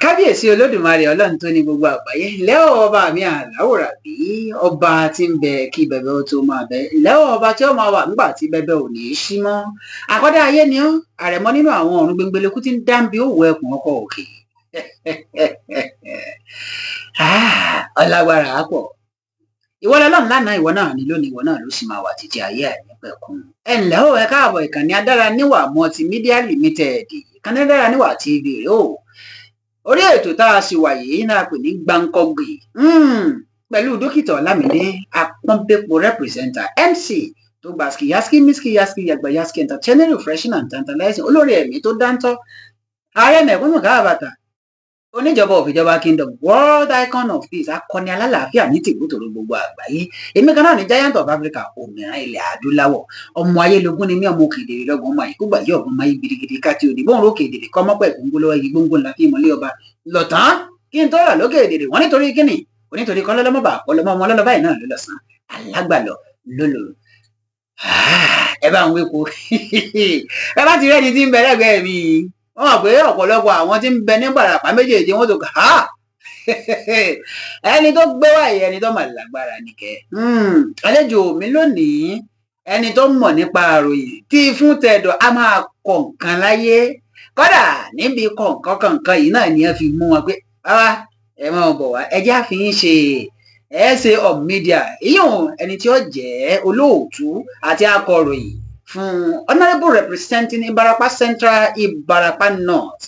kábíyèsí olódùmarè ọlọ́run tó ní gbogbo àgbáyé lẹ́wọ̀ ọba mi àláwòrán bí ọba tí ń bẹ kí bẹbẹ ó tó máa bẹ lẹ́wọ̀ ọba tí ó máa wà nígbà tí bẹbẹ ò ní í ṣí mọ́ àkọ́dá ayé ni ó àrẹ̀mọ nínú àwọn ọ̀run gbẹngbẹlẹ́kú tí ń dáńbí òwò ẹkùn ọkọ̀ òkè ọlágbára á pọ̀ ìwọ lọ́lọ́run lánàá ìwọ náà ni lónìí ìwọ náà ló sì máa wà títí ayé àìnípẹ̀kun ẹ ǹlẹ́ o ẹ káàbọ̀ ìkànnì adára níwà multimedia limited ìkànnì adára níwà tv rèé o orí ètò tá a sì wà yìí náà pè ní Gbáǹkọ́gbì pẹ̀lú dókítà Ọlámídé Apọ́nbépo representer MC tó gba skiyaski miskiyaski yàgbàyaski entertaining refreshing and tantalizing olórí ẹ̀mí tó dáńtọ́ ààrẹ mẹ̀kúnnù káàbàtà oníjọba òfìjọba kingdom world icon of peace akọni alálàáfíà ní tìbútòrò gbogbo àgbáyé èmi kan náà ní giant of africa òmìnira ilẹ̀ adúláwọ̀ ọmọ ayélugún ni mí ọmọ òkèdèrè lọ́gbọ̀n ọmọ àyíkúgbà yí ọ̀gbọ̀n máa yí gidigidi káàtì òdìbò òun òkè èdèrè kọ́ mọ́pẹ́ gbòǹgbò lọ́wọ́ yí gbòǹgbò ńlá fi ìmọ̀lẹ́ ọba lọ̀tán kí n tó rà lókè èdèrè wọ́n nítorí kíni onítorí kọ́ lọ́lọ́mọba ọlọ́mọ ọmọ ọlọ́lọ́ báyìí náà ló lọ́sàn alágbàlọ́ lólò ẹ bá ń wéko ẹ bá ti rẹ́ni tí ń bẹ lẹ́gbẹ̀ẹ́ mi wọ́n mọ̀ pé ọ̀pọ̀lọpọ̀ àwọn tí ń bẹ ní Ìbàràpá méjèèjì wọ́n tó kà á ẹni tó gbé wáyé ẹni tó mà lágbára nìkẹ́ àlejò mi lónìí ẹni tó mọ̀ nípa àròyìn tí fún tẹ̀dọ̀ a máa kọ̀ nǹkan láyé kódà níbi kọ̀ǹkan yìí náà ni wọ́n fi mú wọn pé bàbá ẹ máa bọ̀ wá ẹjẹ́ àfihàn ṣe ẹ̀ẹ́sẹ̀ of media ìyóò ẹni tí ó jẹ́ olóòtú àti akọ̀ròyìn fún honourable representing Ìbàràpá Central Ìbàràpá North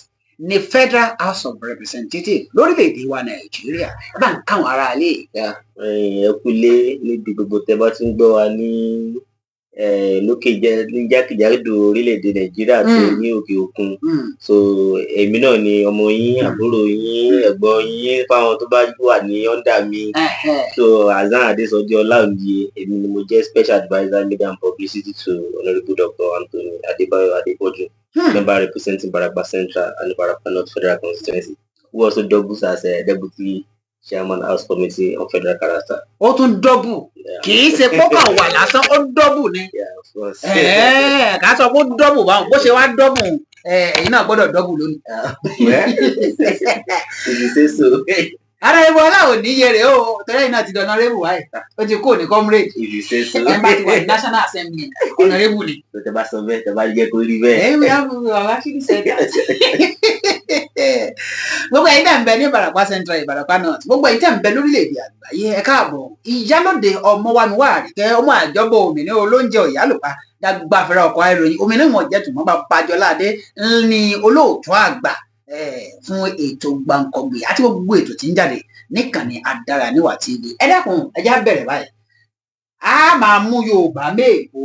ní Federal House of Representatives lórílẹ̀‐èdè wa Nàìjíríà ẹ bá ń káwọn ará ilé. ẹ kúlé níbi gbogbo tẹ́ bá ti ń gbọ́ wa ní lókè ní jákèjádò orílẹ̀‐èdè Nàìjíríà àti ní òkè òkun so èmi náà ni ọmọ yín àbúrò yín ẹ̀gbọ́n yín fáwọn tó bá wà ní under mi so Hasan Adesoji Olaoye èmi ni mo jẹ́ special adviser media and publicity to Honourable Dr. Anthony Adebayo Adepoju member representing Ìbàràpá Central and Ìbàràpá North Federal Constituency who also doubles as deputy chairman House Committee on Federal Character. ó tún dọ́bù kì í ṣe pọ́kàn wà lásán ó dọ́bù ni ká sọ pé ó dọ́bù báwọn bó ṣe wá dọ́bù ẹ̀yin náà gbọ́dọ̀ dọ́bù lónìí. ara ibo aláwọ̀ níye rẹ̀ o tẹ́lẹ̀ iná ti di honourable wáyé ó ti kó ní comrade ẹ̀ bá ti wà ní National Assembly honourable ni. tẹ bá sọ bẹ́ẹ̀ tẹ bá jẹ́ kó rí bẹ́ẹ̀. ẹ̀yin wíwá fún mi wà wá kí ni sẹ́dá. gbogbo ẹ̀yin tẹ́ ń bẹ ní Ìbàràpá Central Ìbàràpá North gbogbo ẹ̀yin tẹ́ ń bẹ lórílẹ̀‐èdè àgbáyé ẹ káàbọ̀ ìyálòde ọmọwámiwá àríkẹ́ ọmọ àjọbọ òmìnira olóúnjẹ òyàlùpá dàgbàfẹ́rẹ́ ọkọ̀ ìròyìn òmìnira wọn jẹ́ tùmọ̀ bá Bájọládé ní olóòtú àgbà fún ètò Gbáǹkọ́gbì àti gbogbo ètò tí ń jáde níkànnì Adára Níwà TV ẹ dákun ẹ já bẹ̀rẹ̀ báyìí a máa mú Yorùbá méèkó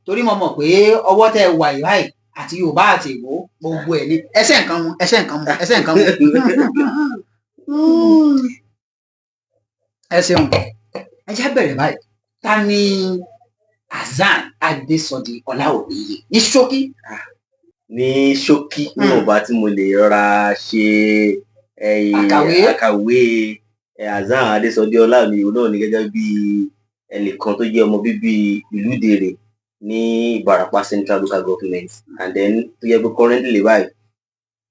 torí mo mọ̀ pé ọwọ́ tẹ wà yìí báyìí àti Yorùbá àti Ìgbò gbogbo ẹ̀ ní ẹsẹ̀ nǹkan mu ẹ ṣeun ẹ já bẹ̀rẹ̀ báyìí ta ni Hasan Adesoji Olaoye ní ṣókí. ní ṣókí níwọ̀nba tí mo lè rọra ṣe àkàwé Hasan Adesoji Olaoye náà ní gẹ́gẹ́ bí ẹnìkan tó jẹ́ ọmọ bíbí ìlú Ìdèrè ní Ìbàràpá Central Local Government and then tó yẹ pé currently báyìí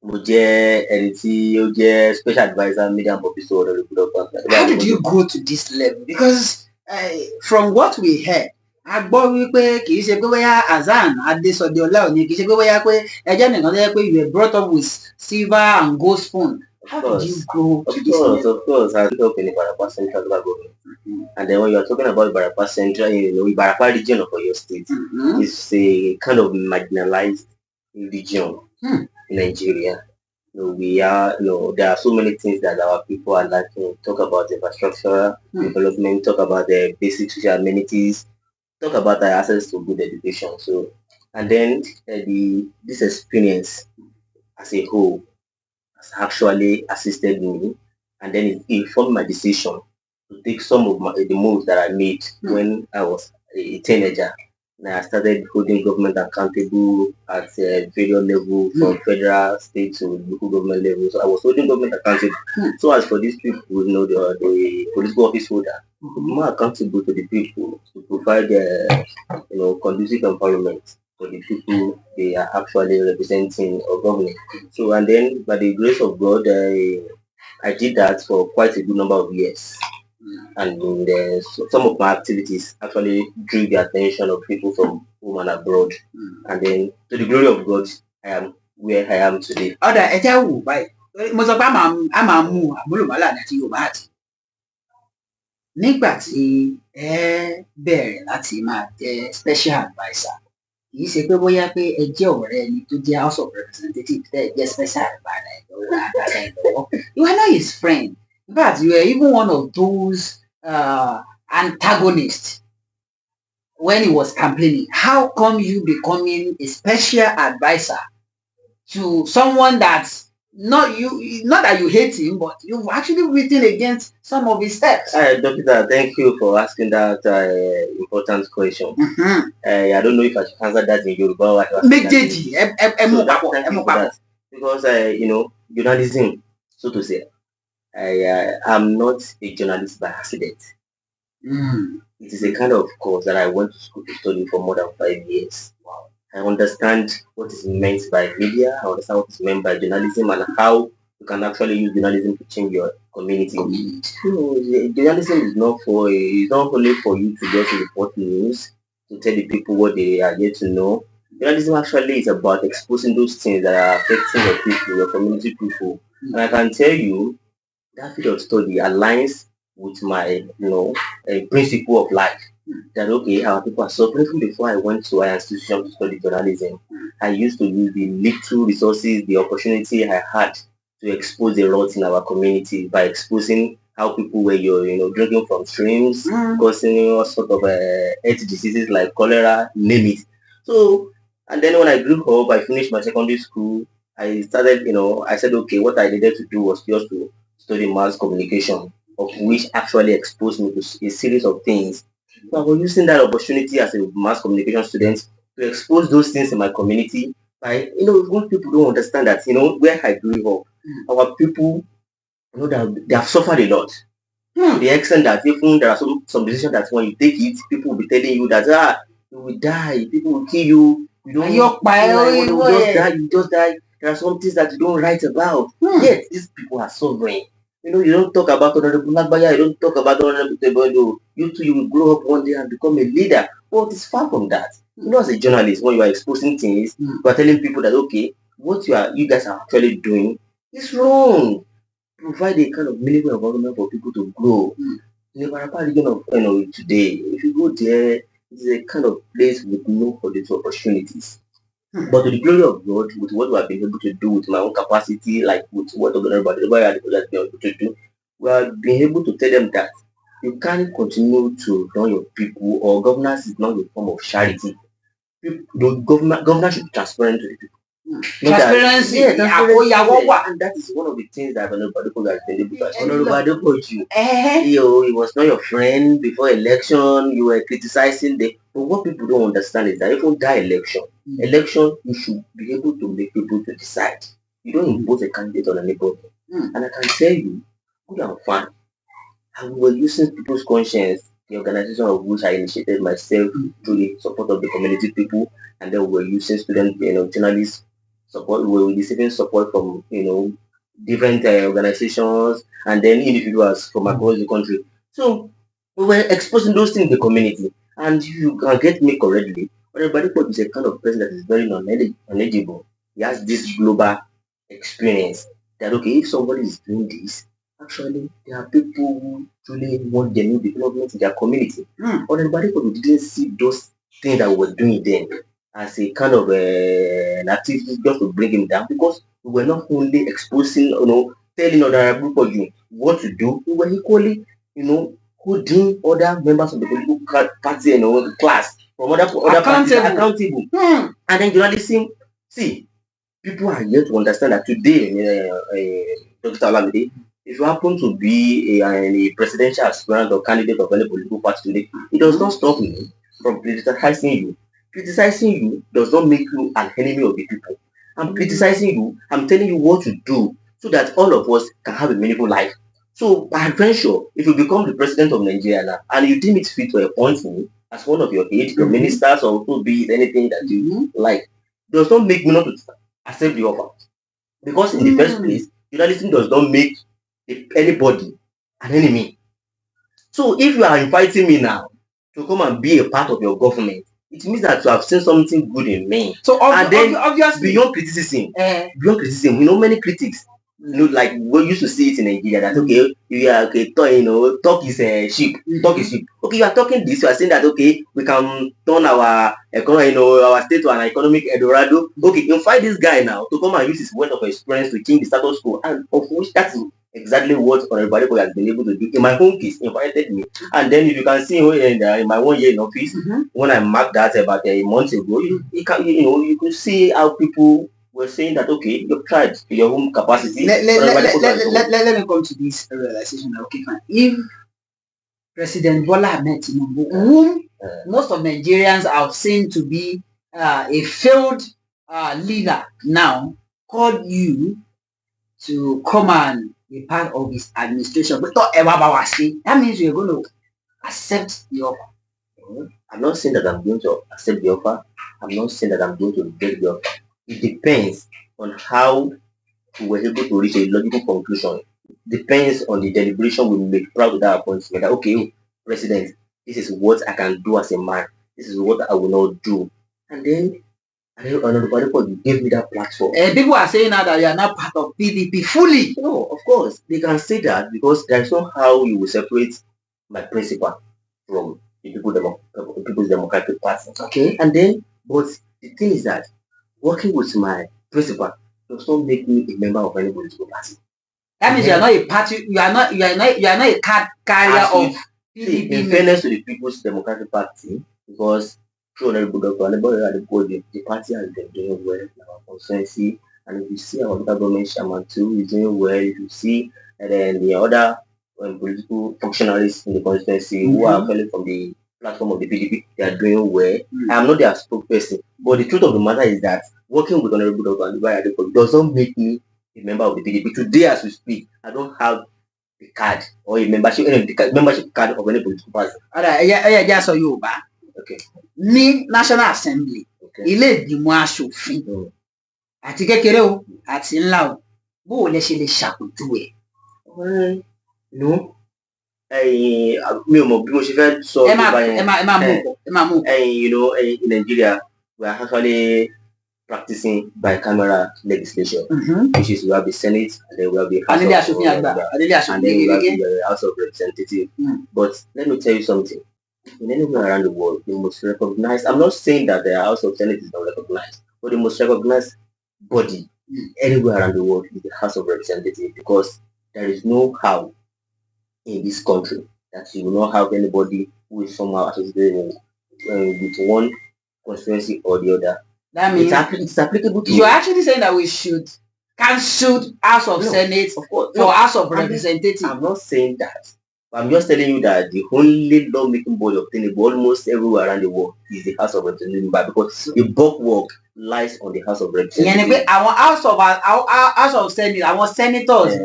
mo jẹ́ ẹni tí ó jẹ́ special adviser media and publicity to Honourable Dr. How did you go to this level? Because from what we heard a gbọ́ wípé kì í ṣe pé bóyá Hasan Adesoji Olaoye kì í ṣe pé bóyá pé ẹjẹ́ nìkan tó yẹ pé you were brought up with silver and gold spoon. How did you go to this level? Of course, I grew up in Ìbàràpá Central Local Government. And then when you are talking about Ìbàràpá Central, Ìbàràpá region of Oyo State is a kind of marginalized region in Nigeria. There are so many things that our people are lacking. Talk about infrastructure development, talk about the basic social amenities, talk about the access to good education. So, and then this experience as a whole has actually assisted me, and then it informed my decision to take some of the moves that I made when I was a teenager. And I started holding government accountable at various levels, from federal, state to local government level. So I was holding government accountable. So as for these people, the political office holder, more accountable to the people to provide conducive environment for the people they are actually representing or governing. So, and then by the grace of God, I did that for quite a good number of years. And some of my activities actually drew the attention of people from home and abroad. And then, to the glory of God, I am where I am today. Ọ̀dà ẹja wò báyìí mo sọ pé a máa mú àmúlùmálà àti Yorùbá àti nígbà tí ẹ bẹ̀rẹ̀ láti máa jẹ́ special adviser kì í ṣe pé bóyá pé ẹ jẹ́ ọ̀rẹ́ ẹni tó jẹ́ House of Representatives tẹ́ ẹ jẹ́ special adviser lọ́wọ́ you are not his friend in fact you were even one of those antagonists when he was campaigning. How come you becoming a special adviser to someone that's not that you hate him, but you've actually written against some of his steps? Doctor, thank you for asking that important question. I don't know if I should answer that in Yoruba or because journalism, so to say, I'm not a journalist by accident. It is a kind of course that I went to school to study for more than 5 years. Wow. I understand what is meant by media, I understand what is meant by journalism, and how you can actually use journalism to change your community. Journalism is not only for you to just report news, to tell the people what they are yet to know. Journalism actually is about exposing those things that are affecting your people, your community people. And I can tell you that field of study aligns with my principle of life. That okay, our people are suffering. Even before I went to our institution to study journalism, I used to use the little resources, the opportunity I had to expose a lot in our community by exposing how people were drinking from streams, causing all sort of health diseases like cholera, name it. So, and then when I grew up, I finished my secondary school. I started, I said, okay, what I needed to do was just to study mass communication, of which actually exposed me to a series of things. So I was using that opportunity as a mass communication student to expose those things in my community. By when people don't understand that, where I grew up, our people, that they have suffered a lot. To the extent that even there are some decisions that when you take it, people will be telling you that you will die, people will kill you. You don't. You just die. There are some things that you don't write about. Yet these people are suffering. You don't talk about Honorable Nagbaya, you don't talk about Honorable Tebondo. You too, you will grow up one day and become a leader. But it's far from that. As a journalist, when you are exposing things, you are telling people that, okay, what you guys are actually doing is wrong. Provide a kind of meaningful environment for people to grow. In the Barapa region of today, if you go there, it's a kind of place with no political opportunities. But to the glory of God, with what we have been able to do, with my own capacity, like with what everybody has been able to do, we have been able to tell them that you can't continue to run your people, or governance is not a form of charity. The government should be transparent to the people. Transparency, and that is one of the things that Honorable Badeko has been able to achieve. Honorable Badeko, he was not your friend before election. You were criticizing them. But what people don't understand is that even that election, you should be able to make people to decide. You don't impose a candidate on anybody. And I can tell you, good and fine. And we were using people's conscience, the organization of which I initiated myself through the support of the community people, and then we were using student, journalists support. We were receiving support from, different organizations and then individuals from across the country. So we were exposing those things in the community. And you can get me correctly, everybody is a kind of person that is very knowledgeable. He has this global experience that, okay, if somebody is doing this, actually, there are people who truly want the new development in their community. But everybody didn't see those things that we were doing then as a kind of an activity just to bring him down, because we were not only exposing, telling other people what to do, we were equally, holding other members of the political party and class from other parties accountable. And then journalism, see, people are yet to understand that today, Dr. Olamide, if you happen to be a presidential aspirant or candidate of any political party today, it does not stop me from criticizing you. Criticizing you does not make you an enemy of the people. I'm criticizing you. I'm telling you what to do so that all of us can have a meaningful life. So, by adventure, if you become the president of Nigeria now and you deem it fit to appoint me, as one of your aid, your ministers, or to be anything that you like, does not make me not to accept the offer. Because in the first place, journalism does not make anybody an enemy. So if you are inviting me now to come and be a part of your government, it means that you have seen something good in me. So and then obviously, beyond criticism, many critics, like we used to see it in Nigeria that okay, you are okay, talk is cheap, talk is cheap. Okay, you are talking this, you are saying that okay, we can turn our economy, our state to an economic Eldorado. Okay, you find this guy now to come and use his wealth of experience to change the status quo, and of which that is exactly what Honorable has been able to do. In my home case, invited me, and then if you can see in my 1 year in office, when I marked that about a month ago, you could see how people were saying that okay, you've tried your own capacity. Let me come to this realization. Okay, fine. If President Bola Ahmed Tinubu, whom most of Nigerians have seen to be a failed leader now, called you to come and be part of his administration, but that means you're going to accept the offer. I'm not saying that I'm going to accept the offer. I'm not saying that I'm going to get the offer. It depends on how we were able to reach a logical conclusion. It depends on the deliberation we make proud of that appointment. That, okay, President, this is what I can do as a man. This is what I will not do. And then Honorable gave me that platform. People are saying now that you are not part of PDP fully. No, of course. They can say that because there is no how you will separate my principle from the People's Democratic Party. Okay. And then, but the thing is that working with my principal does not make me a member of any political party. That means you are not a party. You are not a card carrier of PDP. In fairness to the People's Democratic Party, because through the party has been doing well in our constituency, and if you see our other government chairman too is doing well, if you see and then the other political functionaries in the constituency who are coming from the platform of the PDP, they are doing well. I am not their spokesperson, but the truth of the matter is that working with Honorable Dr. Adebayo Adepoju does not make me a member of the PDP. Today, as we speak, I don't have a card or a membership card of any political party. Yeah, so you back. Okay. Ní National Assembly, ilé ìgbìmọ̀ aṣòfin àti kékeré o àti ńlá o, bó o lè ṣe lè ṣàpèjúwe. No. Mi ò mọ̀ bí mo ṣe fẹ́ sọ nípa yẹn. Ẹ máa mú. In Nigeria, we are actually practicing bicameral legislation, which is we have the Senate and then we have the House of Representatives. But let me tell you something. In anywhere around the world, the most recognized, I'm not saying that the House of Senate is not recognized, but the most recognized body anywhere around the world is the House of Representatives, because there is no how in this country that you will not have anybody who is somehow associated with one constituency or the other. That means it's applicable to. You're actually saying that we should cancel House of Senate for House of Representatives. I'm not saying that. I'm just telling you that the only lawmaking body obtainable almost everywhere around the world is the House of Representatives, because the bulk work lies on the House of Representatives. Our House of Senate, our senators,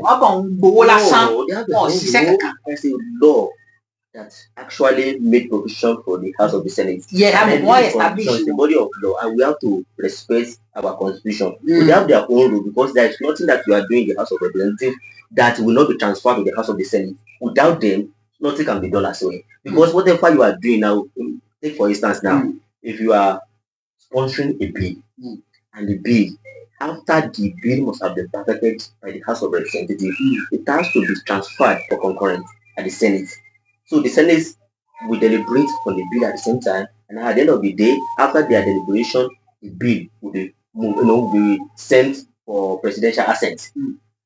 there's a law that actually made provision for the House of the Senate. It's a body of law, and we have to respect our constitution. They have their own rule, because there is nothing that you are doing in the House of Representatives that will not be transferred to the House of the Senate. Without them, nothing can be done as well. Because whatever you are doing now, take for instance now, if you are sponsoring a bill, and the bill, after the bill must have been perfected by the House of Representatives, it has to be transferred for concurrence at the Senate. So the Senate will deliberate on the bill at the same time, and at the end of the day, after their deliberation, the bill will be sent for presidential assent.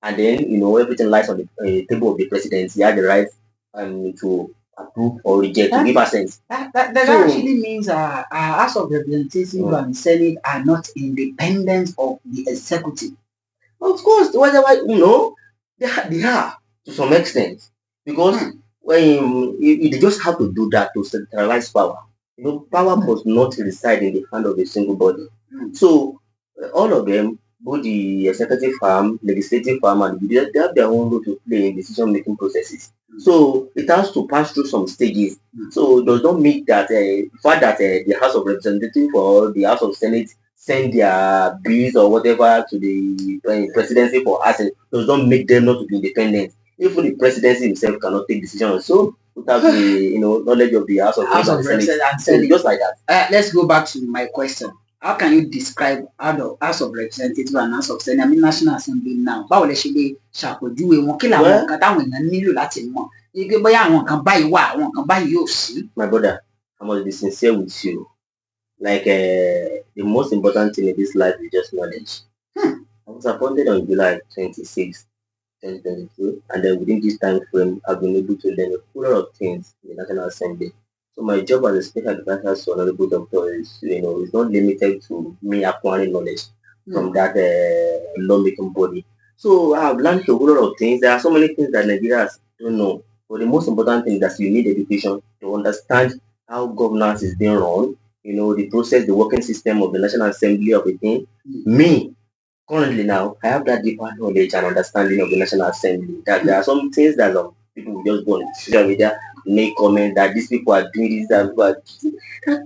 And then, everything lies on the table of the president. He has the right to approve or reject, to give assent. That actually means House of Representatives and Senate are not independent of the executive. Of course, they are to some extent, because when they just have to do that to centralize power. Power must not reside in the hand of a single body. So all of them both the executive arm, legislative arm, and they have their own role to play in decision-making processes. So it has to pass through some stages. So it does not mean that the fact that the House of Representatives or the House of Senate send their bills or whatever to the presidency for passing does not make them not to be independent. Even the presidency himself cannot take decisions. So without the knowledge of the House of Representatives and so Senate. just like that. Let's go back to my question. How can you describe House of Representatives and House of Senate, I mean National Assembly now? Báwo lẹ ṣe lè ṣàpèjúwe wọn? Kí làwọn nǹkan táwọn èèyàn nílò láti mọ̀? Igi bóyá àwọn nǹkan báyìí wà, àwọn nǹkan báyìí yóò sí. My brother, I must be sincere with you. Like the most important thing in this life is just knowledge. I was appointed on July 26, 2022, and then within this time frame, I've been able to learn a whole lot of things in the National Assembly. So my job as a special advisor to Honorable Doctor is, is not limited to me acquiring knowledge from that lawmaking body. So I've learned a whole lot of things. There are so many things that Nigerians don't know. But the most important thing is that you need education to understand how governance is being run, the process, the working system of the National Assembly of a thing. Me, currently now, I have that deeper knowledge and understanding of the National Assembly. That there are some things that people will just go on social media, make comment that these people are doing this, that.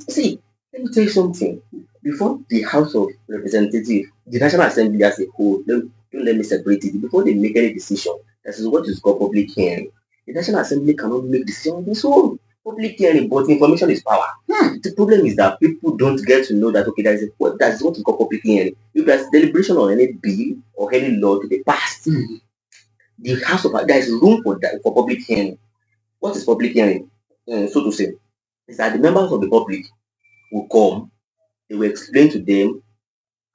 See, let me tell you something. Before the House of Representatives, the National Assembly as a whole, don't let me separate it. Before they make any decision, that is what is called public hearing. The National Assembly cannot make decisions on its own. Public hearing, but information is power. The problem is that people don't get to know that, okay, that is what is called public hearing. If there's deliberation on any bill or any law to be passed, the House of there is room for that for public hearing. What is public hearing? So to say, is that the members of the public will come, they will explain to them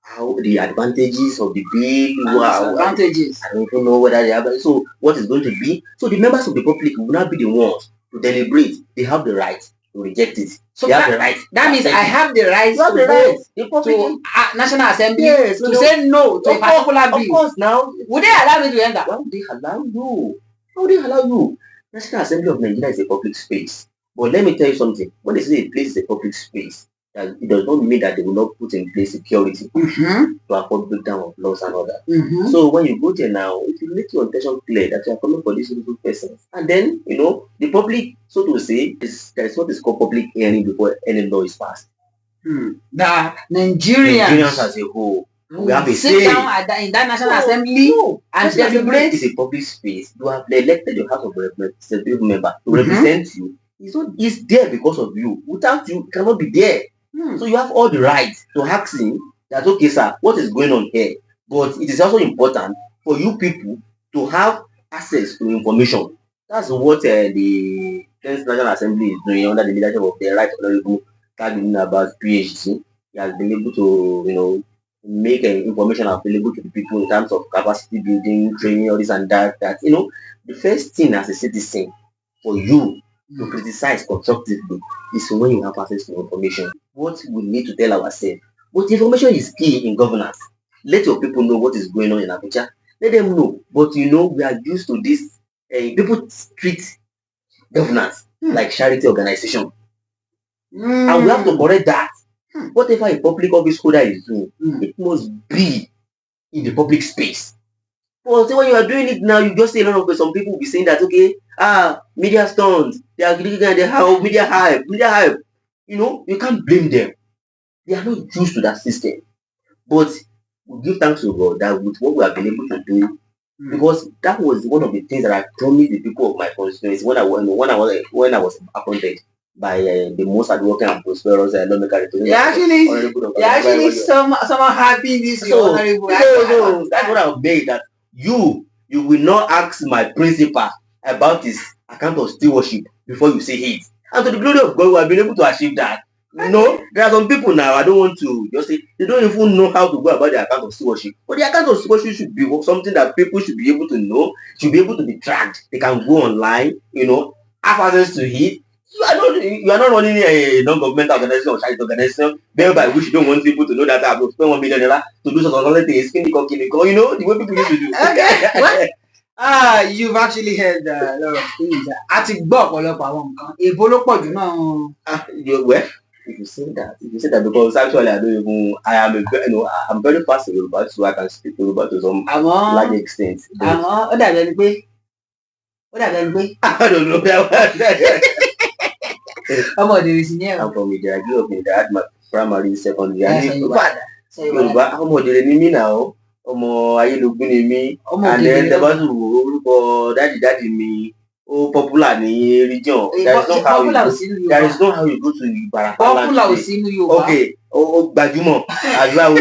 how the advantages of the bill, advantages. I don't even know whether they have. So what is going to be? So the members of the public will not be the ones to deliberate. They have the right to reject it. So they have the right. That means I have the right You have the right. to National Assembly Yes, to say no to a particular bill. Of course, now would they allow me to enter? Why would they allow you? How would they allow you? National Assembly of Nigeria is a public space. But let me tell you something. When they say a place is a public space, it does not mean that they will not put in place security to avoid breakdown of laws and all that. So when you go there now, if you make your intention clear that you are coming for these people persons, and then the public, so to say, there is what is called public hearing before any law is passed. The Nigerians as a whole, we have a sit down in that National Assembly and deliberate. It's a public space. You have elected your House of Representative member to represent you. He's there because of you. Without you, he cannot be there. So you have all the right to ask him that, okay, sir, what is going on here? But it is also important for you people to have access to information. That's what the National Assembly is doing under the leadership of the Right Honorable about PhD. He has been able to, make information available to the people in terms of capacity building, training, all this and that. The first thing as a citizen for you to criticize constructively is when you have access to information. What we need to tell ourselves. But information is key in governance. Let your people know what is going on in Abuja. Let them know. But we are used to this. People treat governance like charity organization. And we have to correct that. Whatever a public office holder is doing, it must be in the public space. Well, when you are doing it now, you just say a lot of some people will be saying that, okay, media stunts, they are media hype. You can't blame them. They are not used to that system. But we give thanks to God that with what we have been able to do, because that was one of the things that I promised the people of my constituency when I was appointed by the most hardworking and prosperous lawmaker. You're actually somehow happy this honorable. So that's what I've made, that you will not ask my principal about his account of stewardship before you say it. And to the glory of God, we have been able to achieve that. There are some people now, I don't want to just say, they don't even know how to go about the account of stewardship. But the account of stewardship should be something that people should be able to know, should be able to be tracked. They can go online, have access to it. You are not running a non-governmental organization or charity organization by which you don't want people to know that I have spent $1 million to do some things, the way people used to do. Okay. You've actually heard a lot of things. A ti gbọ́ ọ̀pọ̀lọpọ̀ àwọn nǹkan. Èbó ló pọ̀ jù náà. Where? If you say that because actually I don't even I'm very fast in Yoruba, so I can speak Yoruba to some large extent. Àmọ́ ó dàbí ẹni pé I don't know. ọmọ òdèrè sì ní ẹ̀rọ. I'm from Ide. I grew up in Ide. I had my primary, secondary. Yorùbá Yorùbá ọmọ òdèrè ni mí náà, ọmọ Ayélógún ni mí. And then the person orúkọ dáàdì mi ó popular ní region. There is no how you go to Ìbàràpá land. Popular ò sí inú Yorùbá. Okay, ó gbajúmọ̀. Àdúrà wo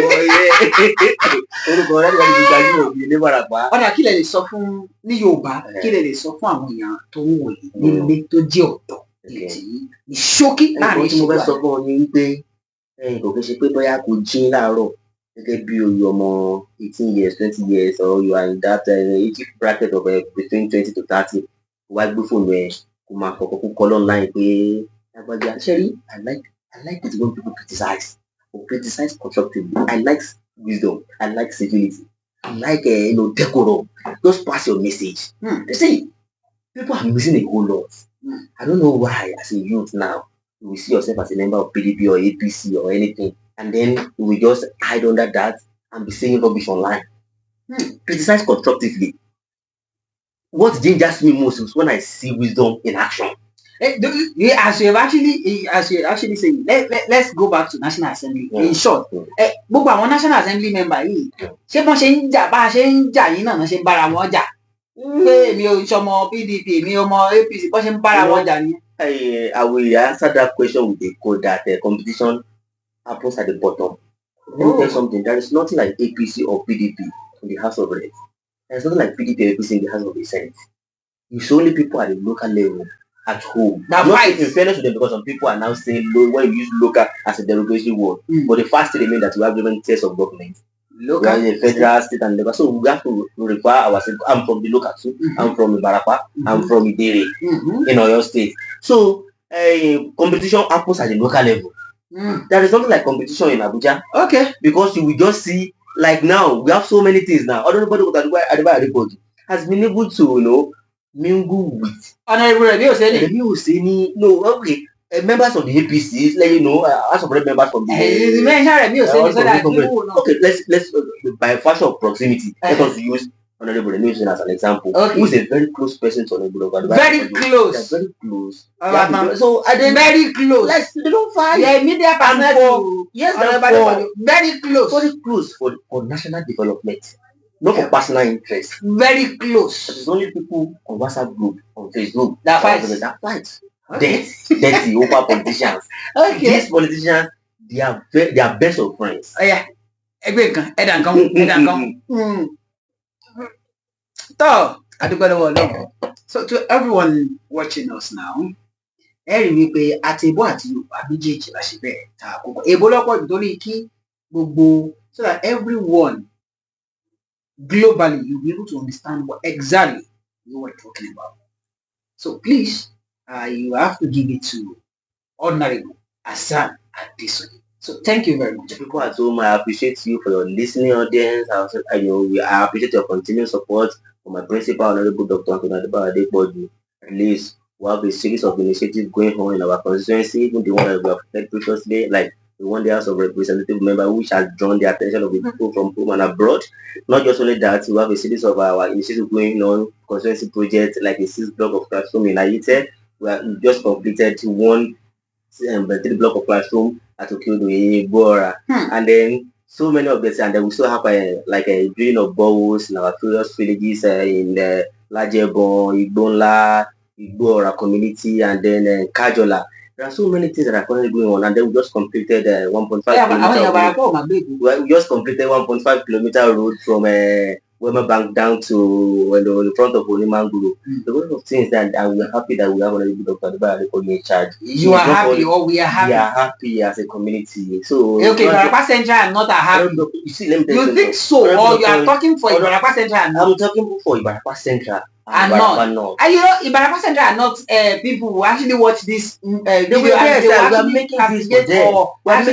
orúkọ dáàdì mi gbajúmọ̀ bí ní Ìbàràpá. Ọ̀dà kí lẹ lè sọ fún ní Yorùbá, kí lẹ lè sọ fún àwọn èèyàn tó ń wò yìí nílé tó jẹ́ ọ̀dọ́ ní ṣókí láàrin tí mo fẹ́ sọ fún ọ ni wípé kò kí n ṣe pé bóyá kò jí láàárọ̀ gẹ́gẹ́ bí oyè ọmọ 18 years 20 years or you are in that age bracket of between 20 to 30 wá gbé fóònù ẹ kò máa kọ̀kọ́ kó kọ́ lọ́nláìn pé agbájá ṣẹ́rí I like it when people criticize or criticize constructively. I like wisdom. I like civility. I like decorum. Just pass your message. They say people are missing a whole lot. I don't know why as a youth now you will see yourself as a member of PDP or APC or anything, and then you will just hide under that and be saying rubbish online. Criticize constructively. What gingers me most is when I see wisdom in action. As you actually say, let's go back to National Assembly. In short, gbogbo àwọn National Assembly member yìí ṣé wọ́n ṣe ń jà bá a ṣe ń jà yín náà ṣe ń bára wọn jà pé èmi ò ṣọmọ PDP èmi ọmọ APC bó ṣe ń bára wọn jà ni. I will answer that question with a code that competition happens at the bottom. Let me tell you something. There is nothing like APC or PDP in the House of Reps. There is nothing like PDP or APC in the House of the Senate. It's only people at the local level at home. Not in fairness to them, because some people are now saying when you use local as a derogatory word. But the fact still remains that we have different tiers of government. Local, the federal, state, and local. So we have to refer ourselves. I'm from the local too. I'm from Ìbàràpá. I'm from Ìdèrè in Oyo State. So competition happens at the local level. There is nothing like competition in Abuja. Okay. Because you will just see, like now, we have so many things now. Everybody has been able to, mingle with Honorable Remi Oseni. No, okay. Members of the APC, let you know, House of Rep members from the okay, let's by fashion of proximity, let us use Honorable Remi Oseni as an example. Who is a very close person to Honorable Remi. Very close. Very close. So very close. They don't fight. Yeah, media partner. Yes, very close. Very close for national development. Not for personal interest. Very close. There's only people on WhatsApp group, on Facebook that fight. Dirty over politicians. Okay. These politicians, they are best of friends. Oh yeah. So to everyone watching us now, ẹ rí wípé àti Ìgbò àti Yorùbá méjèèjì la ṣe bẹ́ẹ̀ ta àkókò. Èbó lọ́pọ̀ nítorí kí gbogbo so that everyone globally you'll be able to understand what exactly you were talking about. So please, you have to give it to Honorable Hassan Adesanya. So thank you very much. People at home, I appreciate you for your listening audience. I appreciate your continued support for my principal, Honorable Dr. Anthony Adeboju. At least we have a series of initiatives going on in our constituency, even the one that we have had previously, like the one the House of Representative member, which has drawn the attention of the people from home and abroad. Not just only that, we have a series of our initiatives going on, constituency projects like a 6 block of classroom in Ayite. We just completed 3 block of classroom at Okiodo, Bora, and then so many of this, and then we still have a drilling of boreholes in our various villages in the Lajebon, Igbonla, Igbora community, and then Kajola. There are so many things that are currently going on, and then we just completed 1.5 kilometer. We just completed 1.5 kilometer road from Wema Bank down to the front of Onimanguru. A lot of things that we are happy that we have already been Dr. Adeboju in charge. You are happy, or we are happy? We are happy as a community. So okay, Ìbàràpá Central, I'm not happy. You see, let me tell you think so, or you are talking for Ìbàràpá Central? I'm talking for Ìbàràpá Central. And not. And you know, Ìbàràpá Central are not people who actually watch this video. We are making this for them. We're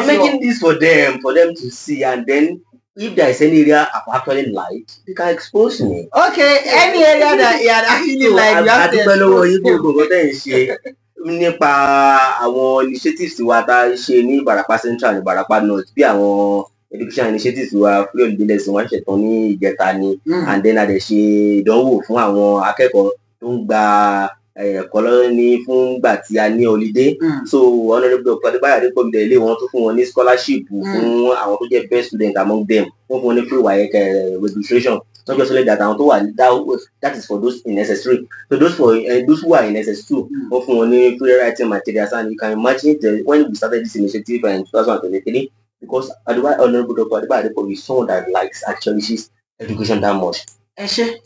making this for them to see, and then if there is any area I've actually liked, they can expose me. Okay, any area that you had actually liked, you have to expose. nípa àwọn initiatives wa tá a ṣe ní Ìbàràpá Central ní Ìbàràpá North bí àwọn education initiatives wa free holiday lesson wọ́n ṣètò ní ìjẹta ni and then a dẹ̀ ṣe ìdánwò fún àwọn akẹ́kọ̀ọ́ tó ń gba ẹ̀kọ́ lọ́wọ́ ní fún gbà tí a ní holiday so honourable Dr. Adébáyọ̀ Adépọ̀jù ilé wọn tó fún wọn ní scholarship fún àwọn tó jẹ́ best student among them wọ́n fún wọn ní free WAEC registration not just only that àwọn tó wà that is for those in SS3 so those who are in SS2 wọ́n fún wọn ní free writing materials and you can imagine when we started this initiative in 2023 because honourable Dr. Adébáyọ̀ Adépọ̀jù is someone that likes and cherishes education that much.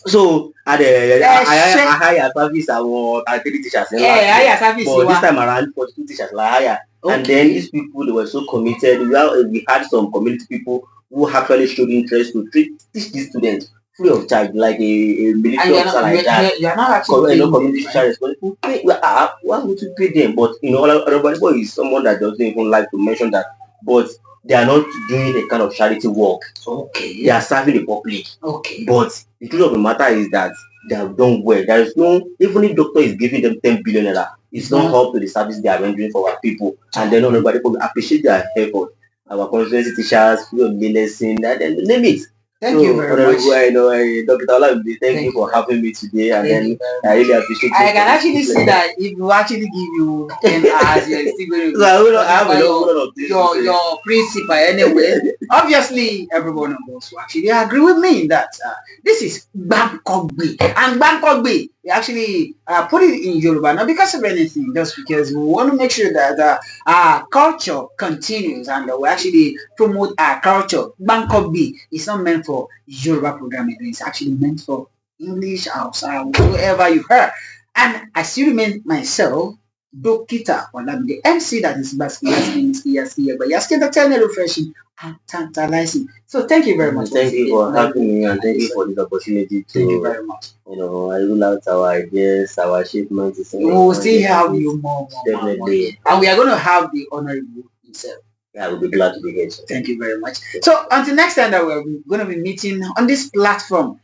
So I hire service our 3 teachers in but this time around 42 teachers like hire and then these people they were so committed. We had some community people who actually showed interest to teach these students free of charge like a military officer like that. You are not actually community teachers why would you pay them? But everybody is someone that doesn't even like to mention that but they are not doing a kind of charity work. They are serving the public. But the truth of the matter is that they have done well. There is no, even if doctor is giving them 10 billion naira, it's not up to the service they are rendering for our people. And then everybody will appreciate their effort. Our constituency teachers, free of lesson, and then name it. Thank you very much. Dr. Olamide, thank you for having me today, and then I really appreciate it. I can actually see that if you actually give you 10 hours, you're still going to your principal anyway. Obviously, every one of us will actually agree with me that this is Gbankogbe, and Gbankogbe we actually put it in Yoruba not because of anything, just because we want to make sure that our culture continues and we actually promote our culture. Gbankogbe is not meant for Yoruba programming; it's actually meant for English, Hausa, whoever you heard. And I still remain myself, Dokita Olamide, MC that is Yaski, but Yaski the channel refreshing and tantalizing. So thank you very much. Thank you for having me and thank you for this opportunity to, thank you very much. I rule out our ideas, our achievements. We will still have you more. Definitely. And we are going to have the honorable himself. Yeah, I will be glad to be here. Thank you very much. So until next time that we're going to be meeting on this platform.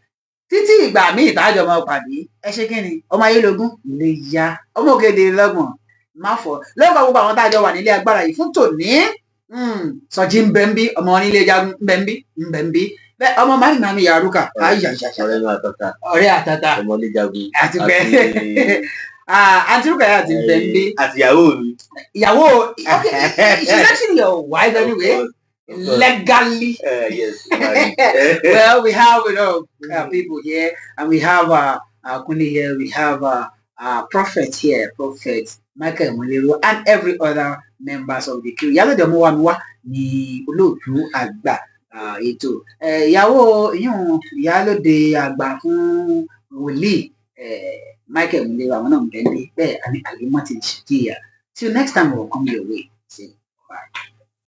Títí ìgbà míì tájọ máa pàdé ẹ ṣe kí ni ọmọ Ayélogún lè ya ọmọ Ògèdè lọ́gbọ̀n má fọ lọ́gbà gbogbo àwọn tájọ wà nílé agbára yìí fún tòní Sọjí Mbembi ọmọ onílé Jagun Mbembi bẹ́ẹ̀ ọmọ Mami Yaruka ọ̀rẹ́ àtàtà ọmọlé Jagun àti bẹ́ẹ̀ àǹtí Rúkàyà àti Mbembi àti ìyàwó mi. Ìyàwó okay she's actually your wife anyway. Legally. Yes. Well, we have people here, and we have Kuni here, we have Prophet here, Prophet Michael Mulero, and every other members of the crew. Yálò dẹ̀mú wa mi wá ní olóòtú àgbà ètò. Ìyàwó ìyálòde àgbà fún wòlíì Michael Mulero àwọn náà ń bẹ́ẹ̀ bẹ́ẹ̀ àní Alimoti Shitiya. Till next time, we'll come your way. See you. Bye.